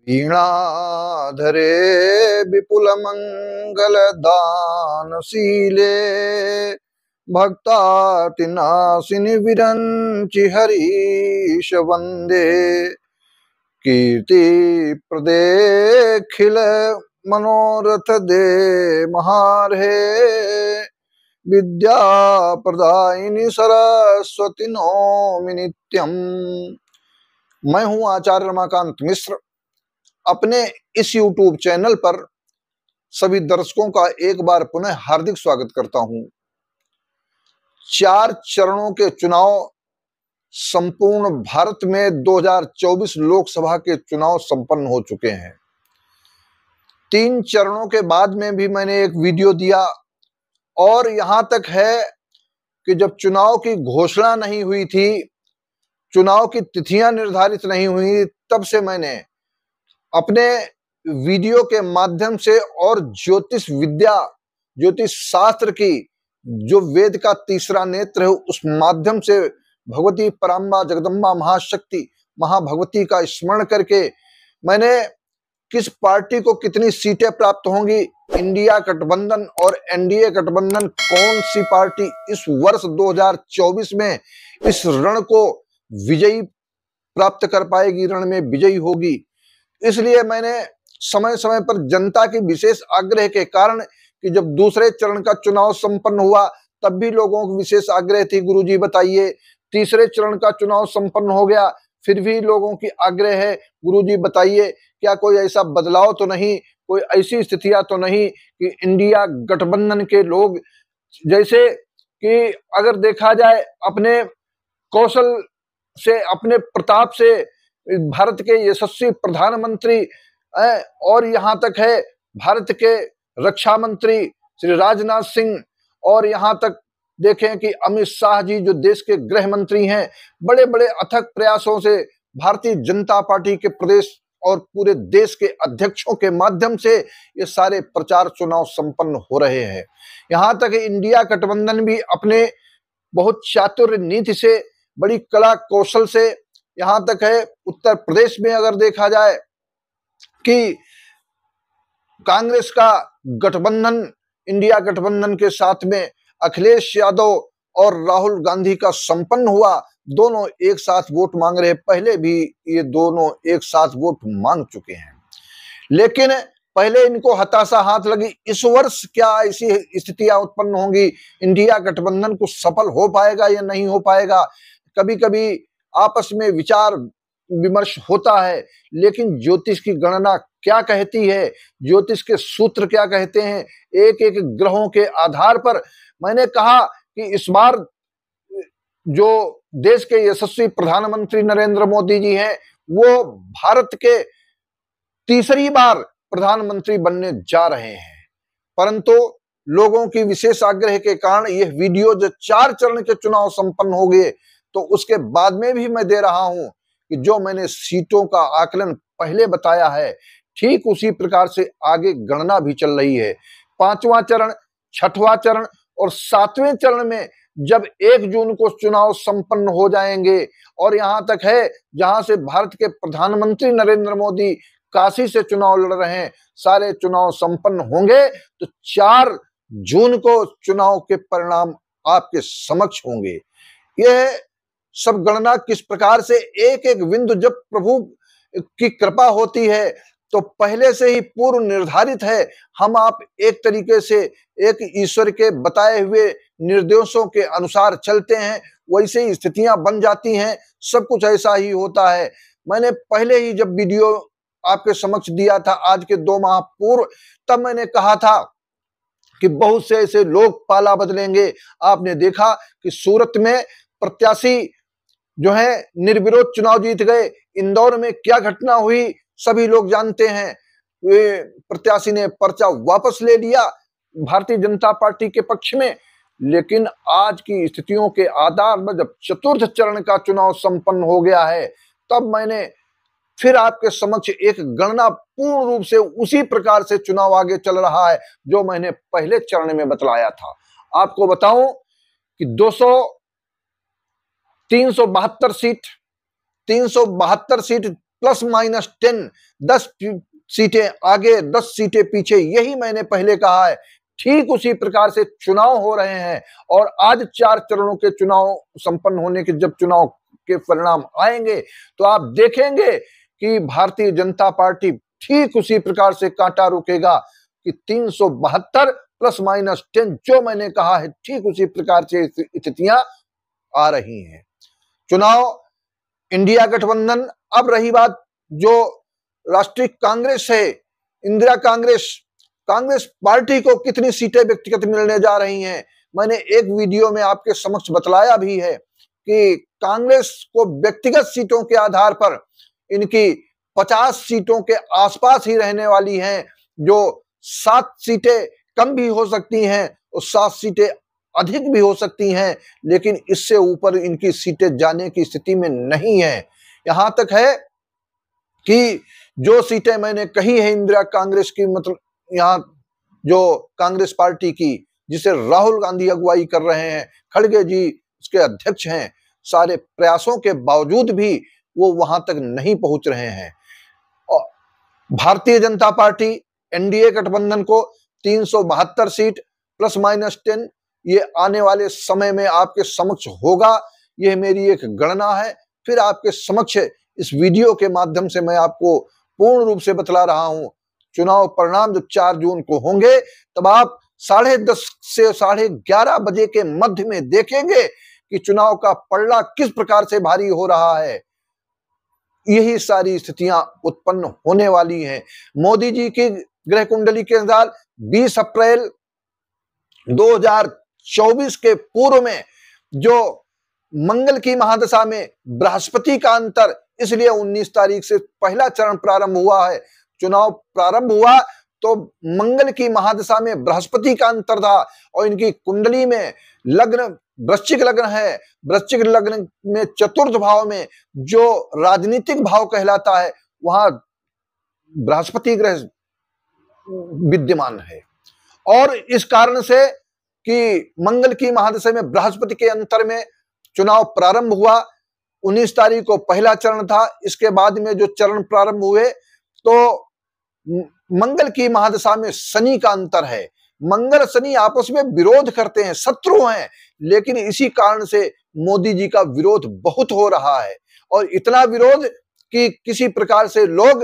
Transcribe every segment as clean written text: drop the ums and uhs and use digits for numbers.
वीणाधरे विपुलमङ्गलदानशीले भक्तातिनाशिनि विरञ्चि हरीश वन्दे कीर्तिप्रदेऽखिल मनोरथ दे महार्हे विद्याप्रदायिनी सरस्वती नौमि नित्यम्। मैं हूं आचार्य रमाकांत मिश्र। अपने इस YouTube चैनल पर सभी दर्शकों का एक बार पुनः हार्दिक स्वागत करता हूं। 4 चरणों के चुनाव संपूर्ण भारत में 2024 लोकसभा के चुनाव संपन्न हो चुके हैं। 3 चरणों के बाद में भी मैंने एक वीडियो दिया और यहां तक है कि जब चुनाव की घोषणा नहीं हुई थी, चुनाव की तिथियां निर्धारित नहीं हुई, तब से मैंने अपने वीडियो के माध्यम से और ज्योतिष विद्या, ज्योतिष शास्त्र की जो वेद का तीसरा नेत्र है, उस माध्यम से भगवती पराम्बा जगदम्बा महाशक्ति महाभगवती का स्मरण करके मैंने किस पार्टी को कितनी सीटें प्राप्त होंगी, इंडिया गठबंधन और एनडीए गठबंधन कौन सी पार्टी इस वर्ष 2024 में इस रण को विजयी प्राप्त कर पाएगी, रण में विजयी होगी। इसलिए मैंने समय समय पर जनता की विशेष आग्रह के कारण कि जब दूसरे चरण का चुनाव संपन्न हुआ तब भी लोगों की विशेष आग्रह थी, गुरुजी बताइए। तीसरे चरण का चुनाव संपन्न हो गया, फिर भी लोगों की आग्रह है, गुरुजी बताइए क्या कोई ऐसा बदलाव तो नहीं, कोई ऐसी स्थितियां तो नहीं कि इंडिया गठबंधन के लोग, जैसे कि अगर देखा जाए अपने कौशल से, अपने प्रताप से भारत के यशस्वी प्रधानमंत्री और यहां तक है भारत के रक्षा मंत्री श्री राजनाथ सिंह, और यहां तक देखें कि अमित शाह जी जो देश के गृह मंत्री हैं, बड़े बड़े अथक प्रयासों से भारतीय जनता पार्टी के प्रदेश और पूरे देश के अध्यक्षों के माध्यम से ये सारे प्रचार चुनाव संपन्न हो रहे हैं। यहां तक इंडिया गठबंधन भी अपने बहुत चातुर्य नीति से, बड़ी कला कौशल से, यहां तक है उत्तर प्रदेश में अगर देखा जाए कि कांग्रेस का गठबंधन इंडिया गठबंधन के साथ में अखिलेश यादव और राहुल गांधी का संपन्न हुआ। दोनों एक साथ वोट मांग रहे, पहले भी ये दोनों एक साथ वोट मांग चुके हैं, लेकिन पहले इनको हताशा हाथ लगी। इस वर्ष क्या ऐसी स्थितियां उत्पन्न होंगी, इंडिया गठबंधन को सफल हो पाएगा या नहीं हो पाएगा। कभी कभी आपस में विचार विमर्श होता है, लेकिन ज्योतिष की गणना क्या कहती है, ज्योतिष के सूत्र क्या कहते हैं, एक एक ग्रहों के आधार पर मैंने कहा कि इस बार जो देश के यशस्वी प्रधानमंत्री नरेंद्र मोदी जी हैं, वो भारत के तीसरी बार प्रधानमंत्री बनने जा रहे हैं। परंतु लोगों की विशेष आग्रह के कारण यह वीडियो जो 4 चरण के चुनाव संपन्न हो गए, तो उसके बाद में भी मैं दे रहा हूं कि जो मैंने सीटों का आकलन पहले बताया है, ठीक उसी प्रकार से आगे गणना भी चल रही है। 5वां चरण, 6वां चरण और 7वें चरण में जब 1 जून को चुनाव संपन्न हो जाएंगे, और यहां तक है जहां से भारत के प्रधानमंत्री नरेंद्र मोदी काशी से चुनाव लड़ रहे हैं, सारे चुनाव संपन्न होंगे तो 4 जून को चुनाव के परिणाम आपके समक्ष होंगे। यह सब गणना किस प्रकार से एक एक बिंदु, जब प्रभु की कृपा होती है तो पहले से ही पूर्व निर्धारित है। हम आप एक तरीके से एक ईश्वर के बताए हुए निर्देशों के अनुसार चलते हैं, वैसे ही स्थितियां बन जाती हैं, सब कुछ ऐसा ही होता है। मैंने पहले ही जब वीडियो आपके समक्ष दिया था आज के 2 माह पूर्व, तब मैंने कहा था कि बहुत से ऐसे लोग पाला बदलेंगे। आपने देखा कि सूरत में प्रत्याशी जो है निर्विरोध चुनाव जीत गए। इंदौर में क्या घटना हुई सभी लोग जानते हैं, वे प्रत्याशी ने पर्चा वापस ले लिया भारतीय जनता पार्टी के पक्ष में। लेकिन आज की स्थितियों के आधार पर जब 4th चरण का चुनाव संपन्न हो गया है, तब मैंने फिर आपके समक्ष एक गणना पूर्ण रूप से उसी प्रकार से चुनाव आगे चल रहा है जो मैंने पहले चरण में बतलाया था। आपको बताऊं कि 372 सीट ±10, 10 सीटें आगे 10 सीटें पीछे, यही मैंने पहले कहा है। ठीक उसी प्रकार से चुनाव हो रहे हैं और आज 4 चरणों के चुनाव संपन्न होने के जब चुनाव के परिणाम आएंगे तो आप देखेंगे कि भारतीय जनता पार्टी ठीक उसी प्रकार से कांटा रोकेगा कि 372 ±10 जो मैंने कहा है, ठीक उसी प्रकार से स्थितियां आ रही हैं। चुनाव इंडिया गठबंधन, अब रही बात जो राष्ट्रीय कांग्रेस है, इंदिरा कांग्रेस पार्टी को कितनी सीटें व्यक्तिगत मिलने जा रही हैं, मैंने एक वीडियो में आपके समक्ष बतलाया भी है कि कांग्रेस को व्यक्तिगत सीटों के आधार पर इनकी 50 सीटों के आसपास ही रहने वाली हैं, जो 7 सीटें कम भी हो सकती हैं और 7 सीटें अधिक भी हो सकती हैं, लेकिन इससे ऊपर इनकी सीटें जाने की स्थिति में नहीं है। यहां तक है कि जो सीटें मैंने कही है इंदिरा कांग्रेस की, मतलब यहाँ जो कांग्रेस पार्टी की जिसे राहुल गांधी अगुवाई कर रहे हैं, खड़गे जी उसके अध्यक्ष हैं, सारे प्रयासों के बावजूद भी वो वहां तक नहीं पहुंच रहे हैं। और भारतीय जनता पार्टी एनडीए गठबंधन को 372 सीट ±10 ये आने वाले समय में आपके समक्ष होगा, यह मेरी एक गणना है। फिर आपके समक्ष इस वीडियो के माध्यम से मैं आपको पूर्ण रूप से बतला रहा हूं। चुनाव परिणाम जब 4 जून को होंगे तब आप 10:30 से 11:30 बजे के मध्य में देखेंगे कि चुनाव का पलड़ा किस प्रकार से भारी हो रहा है। यही सारी स्थितियां उत्पन्न होने वाली हैं। मोदी जी की ग्रह कुंडली के अनुसार 20 अप्रैल 2024 के पूर्व में जो मंगल की महादशा में बृहस्पति का अंतर, इसलिए 19 तारीख से पहला चरण प्रारंभ हुआ है। चुनाव प्रारंभ हुआ तो मंगल की महादशा में बृहस्पति का अंतर था और इनकी कुंडली में लग्न वृश्चिक लग्न है। वृश्चिक लग्न में चतुर्थ भाव में जो राजनीतिक भाव कहलाता है वहां बृहस्पति ग्रह विद्यमान है और इस कारण से कि मंगल की महादशा में बृहस्पति के अंतर में चुनाव प्रारंभ हुआ। 19 तारीख को पहला चरण था। इसके बाद में जो चरण प्रारंभ हुए तो मंगल की महादशा में शनि का अंतर है। मंगल शनि आपस में विरोध करते हैं, शत्रु हैं, लेकिन इसी कारण से मोदी जी का विरोध बहुत हो रहा है और इतना विरोध कि किसी प्रकार से लोग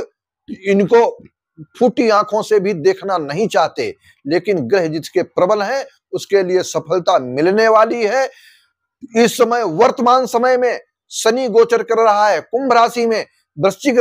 इनको फूटी आंखों से भी देखना नहीं चाहते। लेकिन ग्रह जिसके प्रबल हैं उसके लिए सफलता मिलने वाली है। इस समय वर्तमान समय में शनि गोचर कर रहा है कुंभ राशि में, वृश्चिक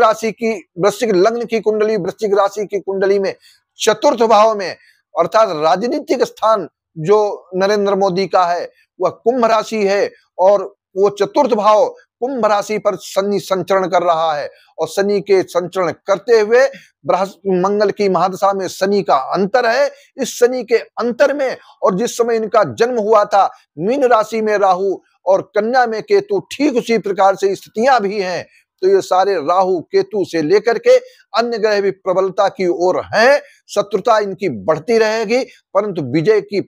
लग्न की कुंडली, वृश्चिक राशि की कुंडली में चतुर्थ भाव में, अर्थात राजनीतिक स्थान जो नरेंद्र मोदी का है वह कुंभ राशि है और वो चतुर्थ भाव कुंभ राशि पर शनि संचरण कर रहा है और शनि के संचरण करते हुए मंगल की महादशा में शनि का अंतर है। इस शनि के अंतर में और जिस समय इनका जन्म हुआ था मीन राशि में राहु और कन्या में केतु, ठीक उसी प्रकार से स्थितियां भी हैं। तो ये सारे राहु केतु से लेकर के अन्य ग्रह भी प्रबलता की ओर हैं। शत्रुता इनकी बढ़ती रहेगी परंतु विजय की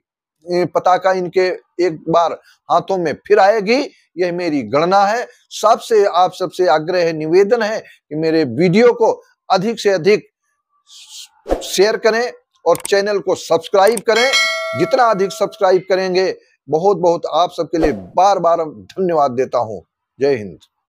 पताका इनके एक बार हाथों में फिर आएगी, यह मेरी गणना है। आप सबसे आग्रह निवेदन है कि मेरे वीडियो को अधिक से अधिक शेयर करें और चैनल को सब्सक्राइब करें। जितना अधिक सब्सक्राइब करेंगे बहुत बहुत आप सबके लिए बार बार धन्यवाद देता हूं। जय हिंद।